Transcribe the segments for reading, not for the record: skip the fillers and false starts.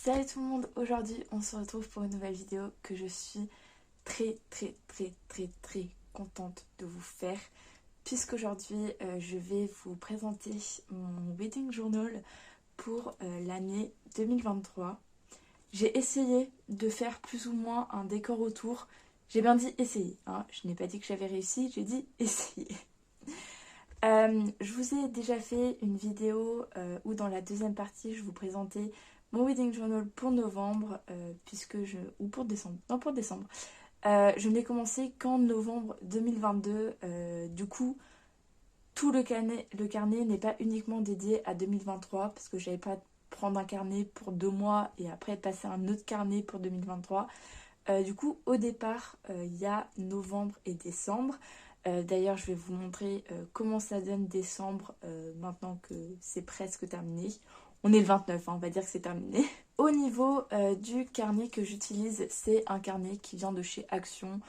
Salut tout le monde, aujourd'hui on se retrouve pour une nouvelle vidéo que je suis très contente de vous faire puisqu'aujourd'hui je vais vous présenter mon wedding journal pour l'année 2023. J'ai essayé de faire plus ou moins un décor autour, j'ai bien dit essayer, hein. Je n'ai pas dit que j'avais réussi, j'ai dit essayer. Je vous ai déjà fait une vidéo où dans la deuxième partie je vous présentais mon wedding journal pour novembre, ou pour décembre, non pour décembre. Je n'ai commencé qu'en novembre 2022, du coup tout le carnet n'est pas uniquement dédié à 2023 parce que j'avais pas prendre un carnet pour 2 mois et après passer un autre carnet pour 2023. Du coup au départ il y a novembre et décembre. D'ailleurs je vais vous montrer comment ça donne décembre maintenant que c'est presque terminé. On est le 29, hein, on va dire que c'est terminé. Au niveau du carnet que j'utilise, c'est un carnet qui vient de chez Action.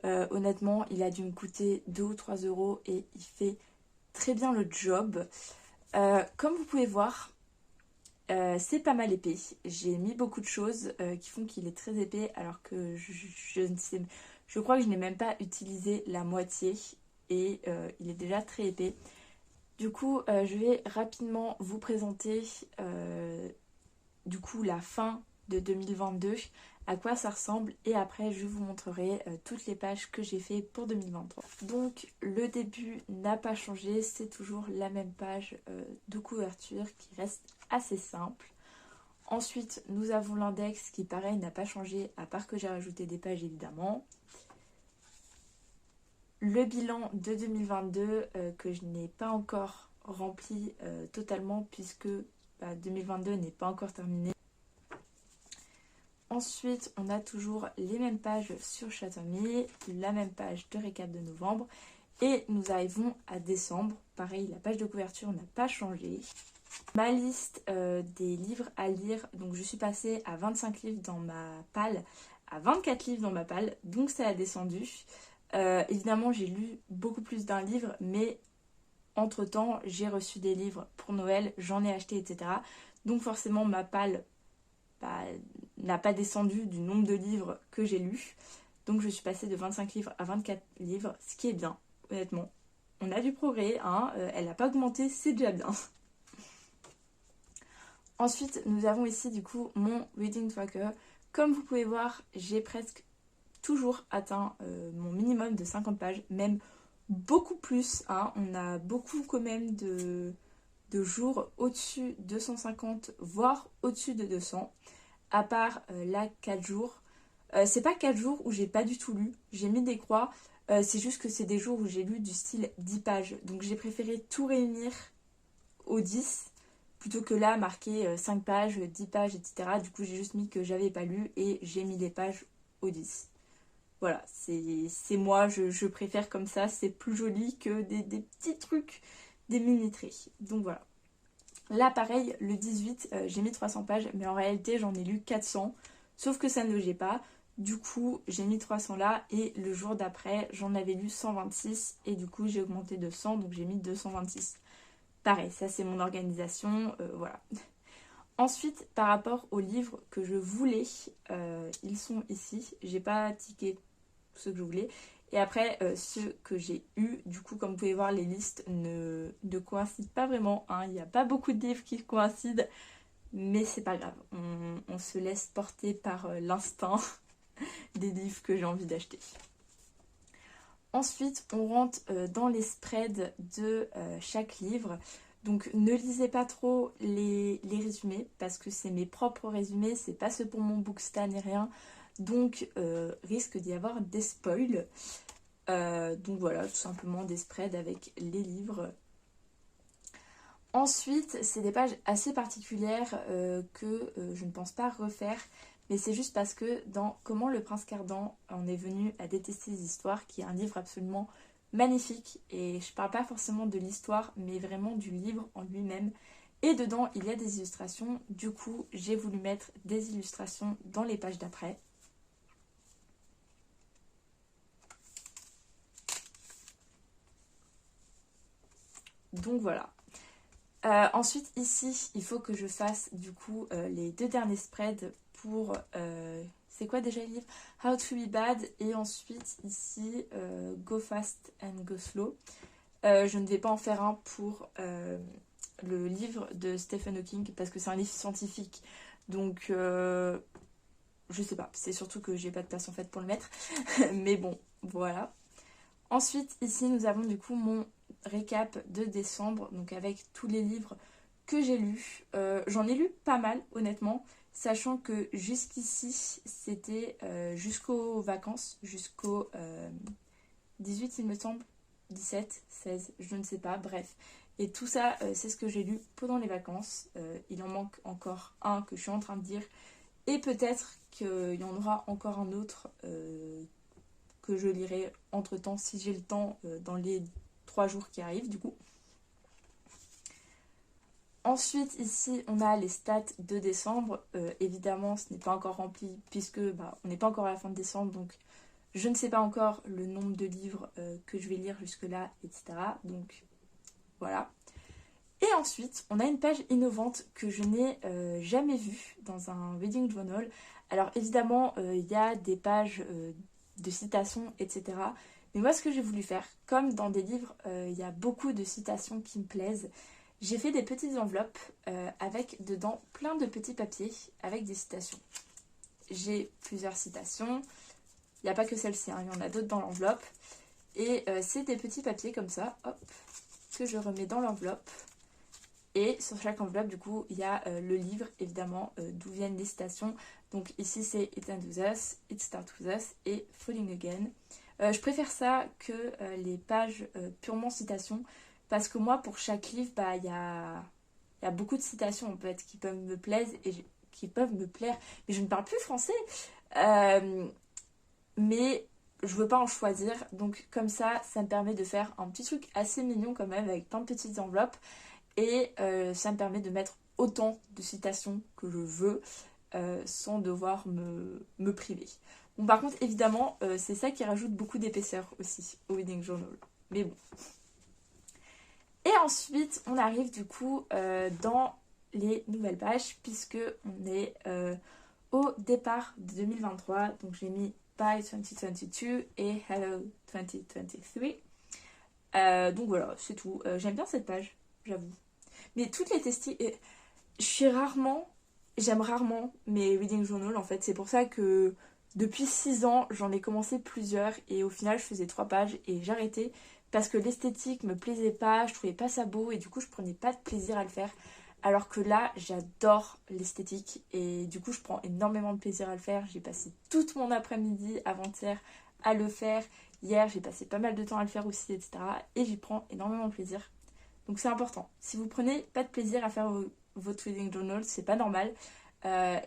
Honnêtement, il a dû me coûter 2 ou 3 euros et il fait très bien le job. Comme vous pouvez voir, c'est pas mal épais. J'ai mis beaucoup de choses qui font qu'il est très épais alors que je crois que je n'ai même pas utilisé la moitié et il est déjà très épais. Du coup, je vais rapidement vous présenter la fin de 2022, à quoi ça ressemble et après je vous montrerai toutes les pages que j'ai fait pour 2023. Donc le début n'a pas changé, c'est toujours la même page de couverture qui reste assez simple. Ensuite nous avons l'index qui pareil n'a pas changé à part que j'ai rajouté des pages évidemment. Le bilan de 2022 que je n'ai pas encore rempli totalement puisque 2022 n'est pas encore terminé. Ensuite, on a toujours les mêmes pages sur Châteaumy, la même page de récap de novembre. Et nous arrivons à décembre. Pareil, la page de couverture n'a pas changé. Ma liste des livres à lire, donc je suis passée à 25 livres dans ma palle, à 24 livres dans ma palle, donc ça a descendu. Évidemment, j'ai lu beaucoup plus d'un livre, mais entre-temps, j'ai reçu des livres pour Noël, j'en ai acheté, etc. Donc forcément, ma palle n'a pas descendu du nombre de livres que j'ai lus. Donc je suis passée de 25 livres à 24 livres, ce qui est bien, honnêtement. On a du progrès, hein, elle n'a pas augmenté, c'est déjà bien. Ensuite, nous avons ici du coup mon reading tracker. Comme vous pouvez voir, j'ai presque toujours atteint mon minimum de 50 pages, même beaucoup plus, hein. On a beaucoup quand même de jours au-dessus de 150, voire au-dessus de 200. À part là 4 jours. C'est pas 4 jours où j'ai pas du tout lu, j'ai mis des croix. C'est juste que c'est des jours où j'ai lu du style 10 pages. Donc j'ai préféré tout réunir aux 10 plutôt que là marquer 5 pages, 10 pages, etc. Du coup j'ai juste mis que j'avais pas lu et j'ai mis les pages aux 10. Voilà, c'est moi, je préfère comme ça, c'est plus joli que des petits trucs, des mini-tris. Donc voilà. Là pareil, le 18, j'ai mis 300 pages, mais en réalité j'en ai lu 400, sauf que ça ne logeait pas. Du coup j'ai mis 300 là et le jour d'après j'en avais lu 126 et du coup j'ai augmenté de 100, donc j'ai mis 226. Pareil, ça c'est mon organisation, voilà. Ensuite, par rapport aux livres que je voulais, ils sont ici. J'ai pas tiqué ceux que je voulais. Et après, ceux que j'ai eus, du coup, comme vous pouvez voir, les listes ne coïncident pas vraiment, hein. Il n'y a pas beaucoup de livres qui coïncident, mais c'est pas grave. On se laisse porter par l'instinct des livres que j'ai envie d'acheter. Ensuite, on rentre dans les spreads de chaque livre. Donc ne lisez pas trop les résumés parce que c'est mes propres résumés, c'est pas ceux pour mon Booksta ni rien. Donc risque d'y avoir des spoils. Donc voilà, tout simplement des spreads avec les livres. Ensuite, c'est des pages assez particulières que je ne pense pas refaire. Mais c'est juste parce que dans Comment le prince Cardan en est venu à détester les histoires, qui est un livre absolument magnifique. Et je parle pas forcément de l'histoire, mais vraiment du livre en lui-même. Et dedans, il y a des illustrations. Du coup, j'ai voulu mettre des illustrations dans les pages d'après. Donc voilà. Ensuite ici il faut que je fasse du coup les 2 derniers spreads pour c'est quoi déjà le livre, How to be bad, et ensuite ici Go fast and go slow. Je ne vais pas en faire un pour le livre de Stephen Hawking parce que c'est un livre scientifique, donc je sais pas, c'est surtout que j'ai pas de place en fait pour le mettre. Mais bon, voilà. Ensuite ici nous avons du coup mon récap de décembre, donc avec tous les livres que j'ai lus. J'en ai lu pas mal honnêtement, sachant que jusqu'ici c'était jusqu'aux vacances, jusqu'au 18 il me semble, 17, 16, je ne sais pas, bref. Et tout ça, c'est ce que j'ai lu pendant les vacances. Il en manque encore un que je suis en train de lire. Et peut-être qu'il y en aura encore un autre que je lirai entre-temps, si j'ai le temps, dans les 3 jours qui arrivent, du coup. Ensuite, ici, on a les stats de décembre. Évidemment, ce n'est pas encore rempli, puisque on n'est pas encore à la fin de décembre, donc je ne sais pas encore le nombre de livres que je vais lire jusque-là, etc. Donc, voilà. Et ensuite, on a une page innovante que je n'ai jamais vue dans un reading journal. Alors, évidemment, il y a des pages de citations, etc. Mais moi, ce que j'ai voulu faire, comme dans des livres, il y a beaucoup de citations qui me plaisent, j'ai fait des petites enveloppes avec dedans plein de petits papiers avec des citations. J'ai plusieurs citations. Il n'y a pas que celle-ci, hein, il y en a d'autres dans l'enveloppe. Et c'est des petits papiers comme ça, hop, que je remets dans l'enveloppe. Et sur chaque enveloppe, du coup, il y a le livre, évidemment, d'où viennent les citations. Donc ici, c'est It Ends With Us, It Starts With Us et Falling Again. Je préfère ça que les pages purement citations. Parce que moi, pour chaque livre, il y a beaucoup de citations, en fait, qui peuvent me plaire. Qui peuvent me plaire. Mais je ne parle plus français. Mais je veux pas en choisir, donc comme ça me permet de faire un petit truc assez mignon quand même avec plein de petites enveloppes, et ça me permet de mettre autant de citations que je veux sans devoir me priver. Bon, par contre évidemment c'est ça qui rajoute beaucoup d'épaisseur aussi au reading journal, mais bon. Et ensuite on arrive du coup dans les nouvelles pages, puisque on est au départ de 2023, donc j'ai mis Bye 2022 et Hello 2023. Donc voilà, c'est tout. J'aime bien cette page, j'avoue. Mais toutes les testis, j'aime rarement mes reading journal en fait. C'est pour ça que depuis 6 ans, j'en ai commencé plusieurs et au final, je faisais 3 pages et j'arrêtais parce que l'esthétique me plaisait pas, je trouvais pas ça beau et du coup, je prenais pas de plaisir à le faire. Alors que là, j'adore l'esthétique et du coup, je prends énormément de plaisir à le faire. J'ai passé toute mon après-midi avant-hier à le faire. Hier, j'ai passé pas mal de temps à le faire aussi, etc. Et j'y prends énormément de plaisir. Donc c'est important. Si vous prenez pas de plaisir à faire votre reading journal, c'est pas normal.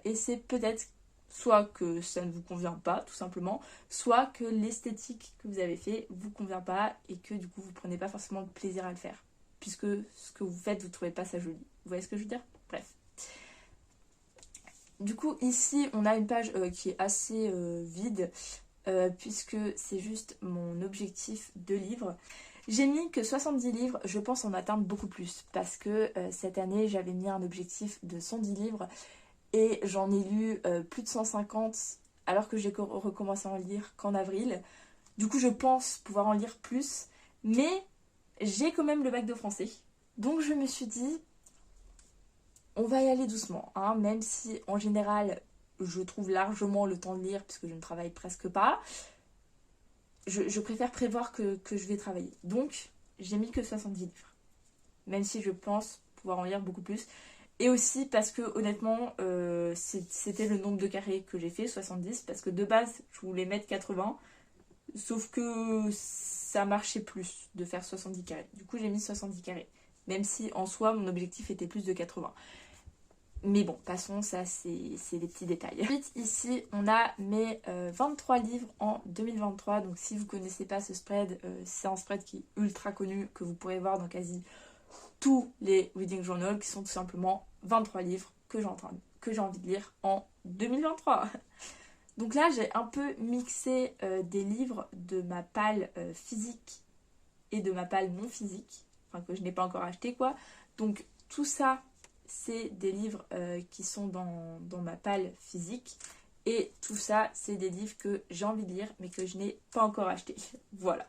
Et c'est peut-être soit que ça ne vous convient pas, tout simplement, soit que l'esthétique que vous avez fait vous convient pas et que du coup, vous prenez pas forcément de plaisir à le faire. Puisque ce que vous faites, vous trouvez pas ça joli. Vous voyez ce que je veux dire? Bref. Du coup, ici, on a une page qui est assez vide, puisque c'est juste mon objectif de livres. J'ai mis que 70 livres, je pense en atteindre beaucoup plus, parce que cette année, j'avais mis un objectif de 110 livres, et j'en ai lu plus de 150, alors que j'ai recommencé à en lire qu'en avril. Du coup, je pense pouvoir en lire plus, mais j'ai quand même le bac de français. Donc je me suis dit, on va y aller doucement, hein, même si en général je trouve largement le temps de lire puisque je ne travaille presque pas. Je préfère prévoir que je vais travailler. Donc j'ai mis que 70 livres, même si je pense pouvoir en lire beaucoup plus. Et aussi parce que honnêtement c'était le nombre de carrés que j'ai fait, 70, parce que de base je voulais mettre 80, sauf que ça marchait plus de faire 70 carrés. Du coup j'ai mis 70 carrés, même si en soi mon objectif était plus de 80. Mais bon, passons, ça c'est des petits détails. Ensuite, ici, on a mes 23 livres en 2023. Donc si vous ne connaissez pas ce spread, c'est un spread qui est ultra connu, que vous pourrez voir dans quasi tous les reading journals, qui sont tout simplement 23 livres que j'ai envie de lire en 2023. Donc là, j'ai un peu mixé des livres de ma palle physique et de ma palle non physique, enfin que je n'ai pas encore acheté quoi. Donc tout ça, c'est des livres qui sont dans ma palle physique. Et tout ça, c'est des livres que j'ai envie de lire, mais que je n'ai pas encore achetés. Voilà.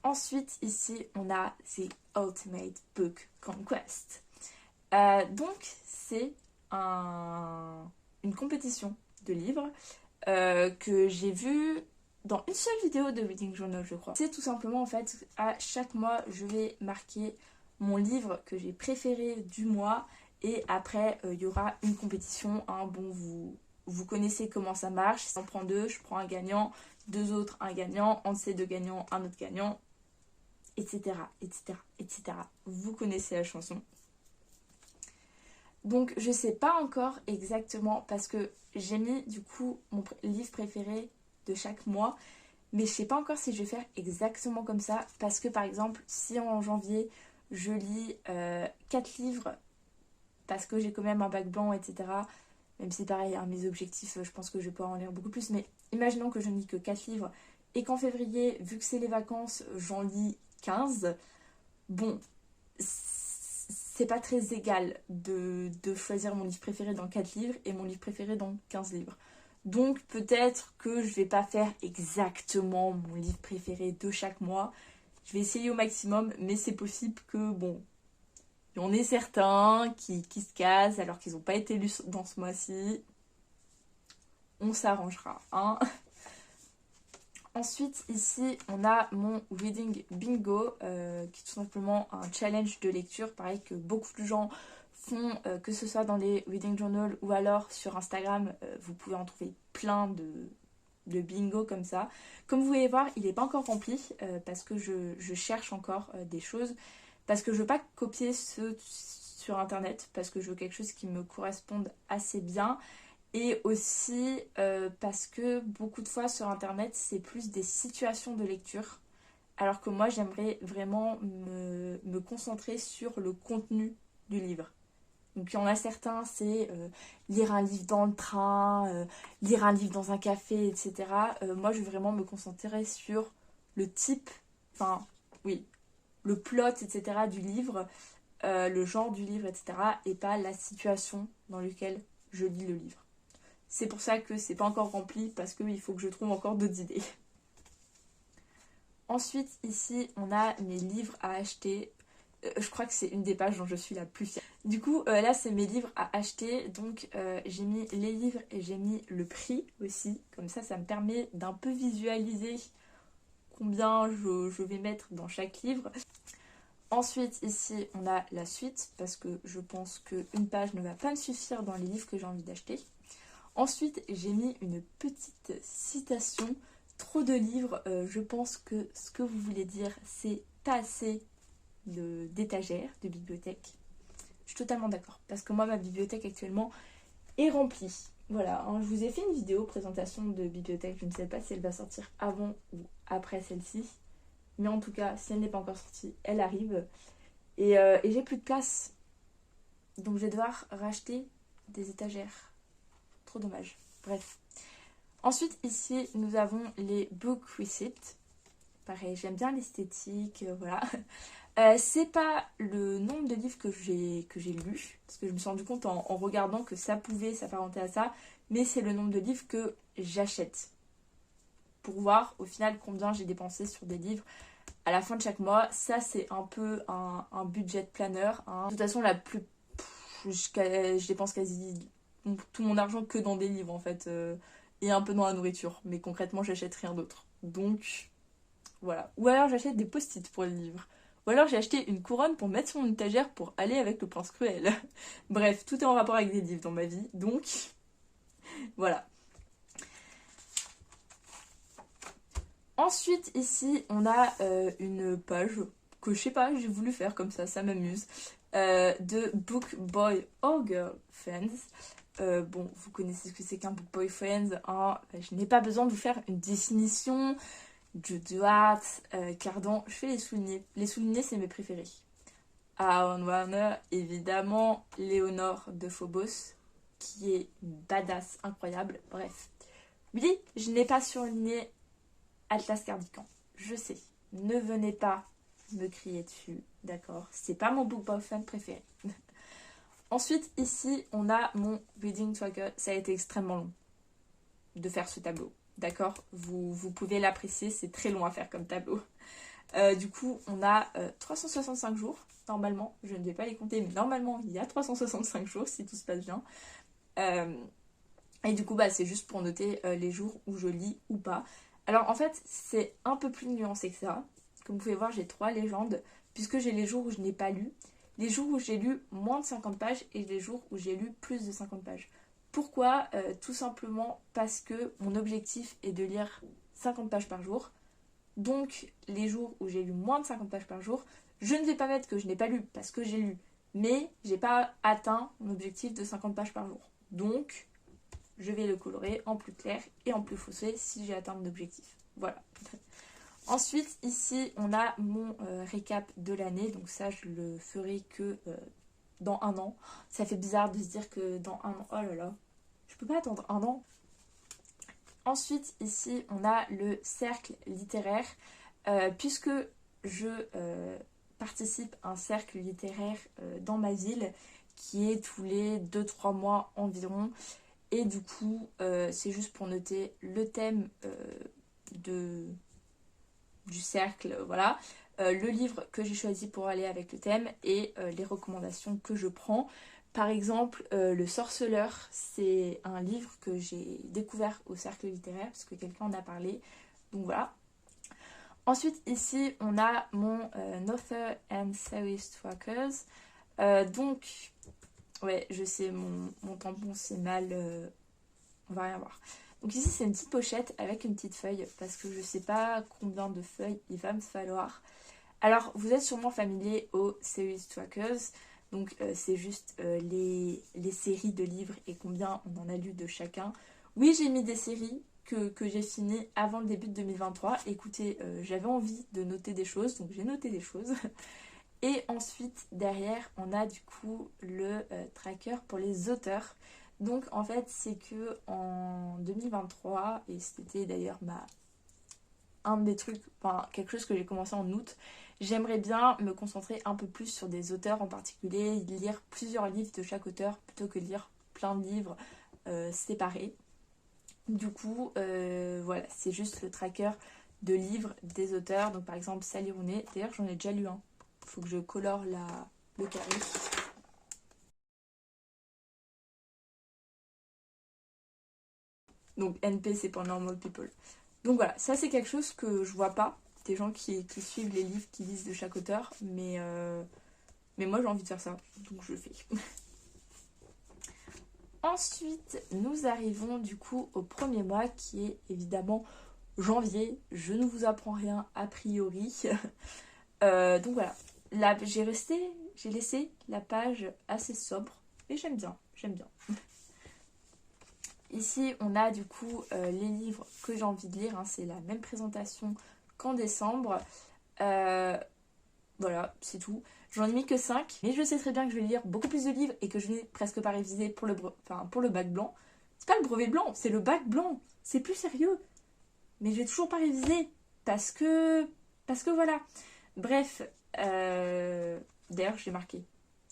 Ensuite, ici, on a The Ultimate Book Conquest. Donc, c'est une compétition de livres que j'ai vue dans une seule vidéo de Reading Journal, je crois. C'est tout simplement, en fait, à chaque mois, je vais marquer mon livre que j'ai préféré du mois. Et après, il y aura une compétition. Hein. Bon, vous connaissez comment ça marche. Si on prend deux, je prends un gagnant, deux autres, un gagnant, entre ces deux gagnants, un autre gagnant, etc., etc., etc. Vous connaissez la chanson. Donc, je sais pas encore exactement parce que j'ai mis, du coup, mon livre préféré de chaque mois. Mais je sais pas encore si je vais faire exactement comme ça. Parce que, par exemple, si en janvier, je lis 4 livres parce que j'ai quand même un bac blanc, etc. Même si pareil, hein, mes objectifs, je pense que je vais pouvoir en lire beaucoup plus. Mais imaginons que je ne lis que 4 livres et qu'en février, vu que c'est les vacances, j'en lis 15. Bon, c'est pas très égal de choisir mon livre préféré dans 4 livres et mon livre préféré dans 15 livres. Donc peut-être que je vais pas faire exactement mon livre préféré de chaque mois. Je vais essayer au maximum, mais c'est possible que, bon, il y en ait certains qui se cassent alors qu'ils n'ont pas été lus dans ce mois-ci. On s'arrangera, hein. Ensuite, ici, on a mon Reading Bingo, qui est tout simplement un challenge de lecture, pareil que beaucoup de gens font, que ce soit dans les Reading Journal ou alors sur Instagram, vous pouvez en trouver plein de bingo comme ça. Comme vous pouvez voir, il n'est pas encore rempli, parce que je cherche encore des choses. Parce que je veux pas copier ceux sur internet, parce que je veux quelque chose qui me corresponde assez bien. Et aussi parce que beaucoup de fois sur internet, c'est plus des situations de lecture. Alors que moi, j'aimerais vraiment me concentrer sur le contenu du livre. Donc il y en a certains, c'est lire un livre dans le train, lire un livre dans un café, etc. Moi, je veux vraiment me concentrer sur le type, enfin, oui, le plot, etc. du livre, le genre du livre, etc. et pas la situation dans laquelle je lis le livre. C'est pour ça que c'est pas encore rempli parce qu'il faut que je trouve encore d'autres idées. Ensuite, ici, on a mes livres à acheter. Je crois que c'est une des pages dont je suis la plus fière. Du coup, là, c'est mes livres à acheter. Donc, j'ai mis les livres et j'ai mis le prix aussi. Comme ça me permet d'un peu visualiser combien je vais mettre dans chaque livre. Ensuite, ici, on a la suite parce que je pense qu'une page ne va pas me suffire dans les livres que j'ai envie d'acheter. Ensuite, j'ai mis une petite citation. Trop de livres, je pense que ce que vous voulez dire, c'est pas assez d'étagères, de bibliothèque. Je suis totalement d'accord. Parce que moi, ma bibliothèque actuellement est remplie. Voilà, hein, je vous ai fait une vidéo présentation de bibliothèque. Je ne sais pas si elle va sortir avant ou après celle-ci. Mais en tout cas, si elle n'est pas encore sortie, elle arrive. Et j'ai plus de place. Donc je vais devoir racheter des étagères. Trop dommage. Bref. Ensuite, ici, nous avons les book receipts. Pareil, j'aime bien l'esthétique, voilà. C'est pas le nombre de livres que j'ai lu, parce que je me suis rendu compte en regardant que ça pouvait s'apparenter à ça, mais c'est le nombre de livres que j'achète. Pour voir au final combien j'ai dépensé sur des livres à la fin de chaque mois. Ça, c'est un peu un budget planner. Hein. De toute façon, je dépense quasi tout mon argent que dans des livres en fait. Et un peu dans la nourriture. Mais concrètement, j'achète rien d'autre. Donc, voilà. Ou alors j'achète des post-it pour les livres. Ou alors j'ai acheté une couronne pour mettre sur mon étagère pour aller avec le prince cruel. Bref, tout est en rapport avec des livres dans ma vie. Donc, voilà. Ensuite, ici, on a une page que je sais pas, j'ai voulu faire comme ça m'amuse. De Book Boy or Girl Friends. Bon, vous connaissez ce que c'est qu'un book boy friends. Hein. Je n'ai pas besoin de vous faire une définition de Duarte, Cardan. Je fais les souligner. Les souligner, c'est mes préférés. Aaron Warner, évidemment. Léonore de Phobos, qui est une badass incroyable. Bref. Oui, je n'ai pas surligné Atlas Cardican. Je sais. Ne venez pas me crier dessus. d'accord? C'est pas mon BookBox fan préféré. Ensuite, ici, on a mon Reading Tracker. Ça a été extrêmement long de faire ce tableau, d'accord? Vous pouvez l'apprécier, c'est très long à faire comme tableau. Du coup, on a 365 jours, normalement. Je ne vais pas les compter, mais normalement, il y a 365 jours si tout se passe bien. Et du coup, bah, c'est juste pour noter les jours où je lis ou pas. Alors, en fait, c'est un peu plus nuancé que ça. Comme vous pouvez voir, j'ai 3 légendes, puisque j'ai les jours où je n'ai pas lu, les jours où j'ai lu moins de 50 pages et les jours où j'ai lu plus de 50 pages. Pourquoi? Tout simplement parce que mon objectif est de lire 50 pages par jour. Donc, les jours où j'ai lu moins de 50 pages par jour, je ne vais pas mettre que je n'ai pas lu parce que j'ai lu. Mais j'ai pas atteint mon objectif de 50 pages par jour. Donc, je vais le colorer en plus clair et en plus foncé si j'ai atteint mon objectif. Voilà. Ensuite, ici, on a mon récap de l'année. Donc ça, je le ferai que dans un an. Ça fait bizarre de se dire que dans un an... Oh là là, je peux pas attendre un an. Ensuite, ici, on a le cercle littéraire. Puisque je participe à un cercle littéraire dans ma ville qui est tous les 2-3 mois environ. Et du coup, c'est juste pour noter le thème du cercle, voilà. Le livre que j'ai choisi pour aller avec le thème et les recommandations que je prends. Par exemple, Le Sorceleur, c'est un livre que j'ai découvert au cercle littéraire parce que quelqu'un en a parlé. Donc voilà. Ensuite, ici, on a mon Author and Series Trackers. Donc, ouais, je sais, mon tampon c'est mal... on va rien voir. Donc ici, c'est une petite pochette avec une petite feuille parce que je sais pas combien de feuilles il va me falloir. Alors, vous êtes sûrement familier aux Series Trackers. Donc, c'est juste les séries de livres et combien on en a lu de chacun. Oui, j'ai mis des séries que j'ai finies avant le début de 2023. Écoutez, j'avais envie de noter des choses, donc j'ai noté des choses. Et ensuite, derrière, on a du coup le tracker pour les auteurs. Donc, en fait, c'est que en 2023, et c'était d'ailleurs un des trucs, enfin quelque chose que j'ai commencé en août, j'aimerais bien me concentrer un peu plus sur des auteurs en particulier, lire plusieurs livres de chaque auteur plutôt que lire plein de livres séparés. Du coup, voilà, c'est juste le tracker de livres des auteurs. Donc par exemple, Sally Rooney, d'ailleurs j'en ai déjà lu un. Il faut que je colore le carré. Donc NP, c'est pour Normal People. Donc voilà, ça c'est quelque chose que je vois pas. Des gens qui suivent les livres, qui lisent de chaque auteur. Mais moi j'ai envie de faire ça, donc je le fais. Ensuite, nous arrivons du coup au premier mois qui est évidemment janvier. Je ne vous apprends rien a priori. Donc voilà, là j'ai laissé la page assez sobre. Et j'aime bien, j'aime bien. Ici, on a du coup les livres que j'ai envie de lire. Hein. C'est la même présentation qu'en décembre. Voilà, c'est tout. J'en ai mis que 5. Mais je sais très bien que je vais lire beaucoup plus de livres et que je n'ai presque pas révisé pour le bac blanc. C'est pas le brevet blanc, c'est le bac blanc. C'est plus sérieux. Mais je vais toujours pas réviser. Parce que voilà. Bref. D'ailleurs, j'ai marqué.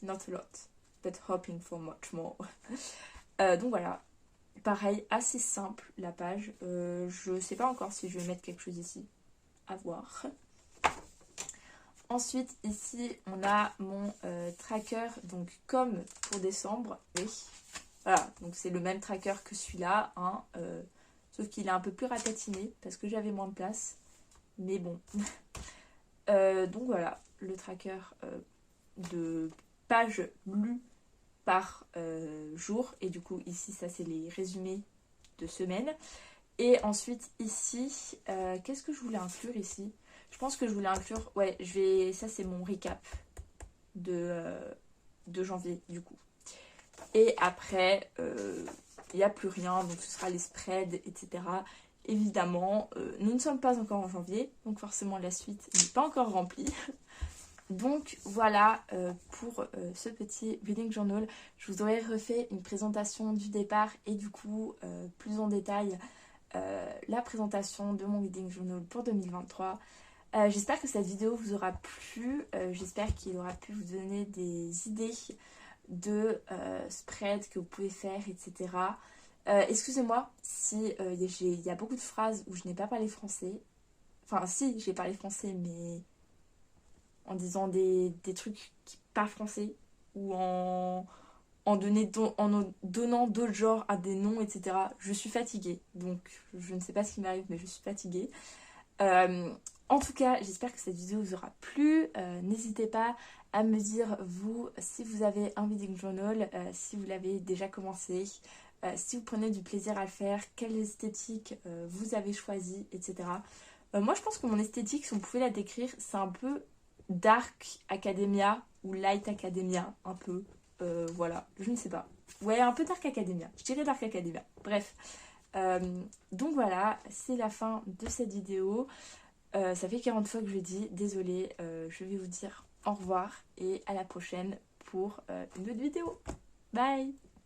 Not a lot. But hoping for much more. Donc voilà. Pareil, assez simple la page. Je sais pas encore si je vais mettre quelque chose ici. À voir. Ensuite, ici, on a mon tracker, donc comme pour décembre. Oui. Voilà, donc c'est le même tracker que celui-là, hein, sauf qu'il est un peu plus ratatiné parce que j'avais moins de place. Mais bon. Donc voilà, le tracker de pages lues par jour. Et du coup, ici, ça, c'est les résumés de semaine. Et ensuite, ici, qu'est-ce que je voulais inclure ici? Je pense que je voulais inclure... Ouais, ça, c'est mon recap de janvier, du coup. Et après, il n'y a plus rien. Donc, ce sera les spreads, etc. Évidemment, nous ne sommes pas encore en janvier. Donc, forcément, la suite n'est pas encore remplie. Donc voilà pour ce petit reading journal. Je vous aurais refait une présentation du départ et du coup plus en détail la présentation de mon reading journal pour 2023. J'espère que cette vidéo vous aura plu. J'espère qu'il aura pu vous donner des idées de spread que vous pouvez faire, etc. Excusez-moi si il y a beaucoup de phrases où je n'ai pas parlé français. Enfin, si, j'ai parlé français, mais en disant des trucs qui pas français ou en donnant d'autres genres à des noms, etc. Je suis fatiguée, donc je ne sais pas ce qui m'arrive, mais je suis fatiguée. En tout cas, j'espère que cette vidéo vous aura plu. N'hésitez pas à me dire, vous, si vous avez un wedding journal, si vous l'avez déjà commencé, si vous prenez du plaisir à le faire, quelle esthétique vous avez choisi, etc. Moi, je pense que mon esthétique, si on pouvait la décrire, c'est un peu dark academia ou light academia, un peu. Voilà, je ne sais pas. Ouais, un peu dark academia. Je dirais dark academia. Bref. Donc voilà, c'est la fin de cette vidéo. Ça fait 40 fois que je dis, désolée, je vais vous dire au revoir et à la prochaine pour une autre vidéo. Bye!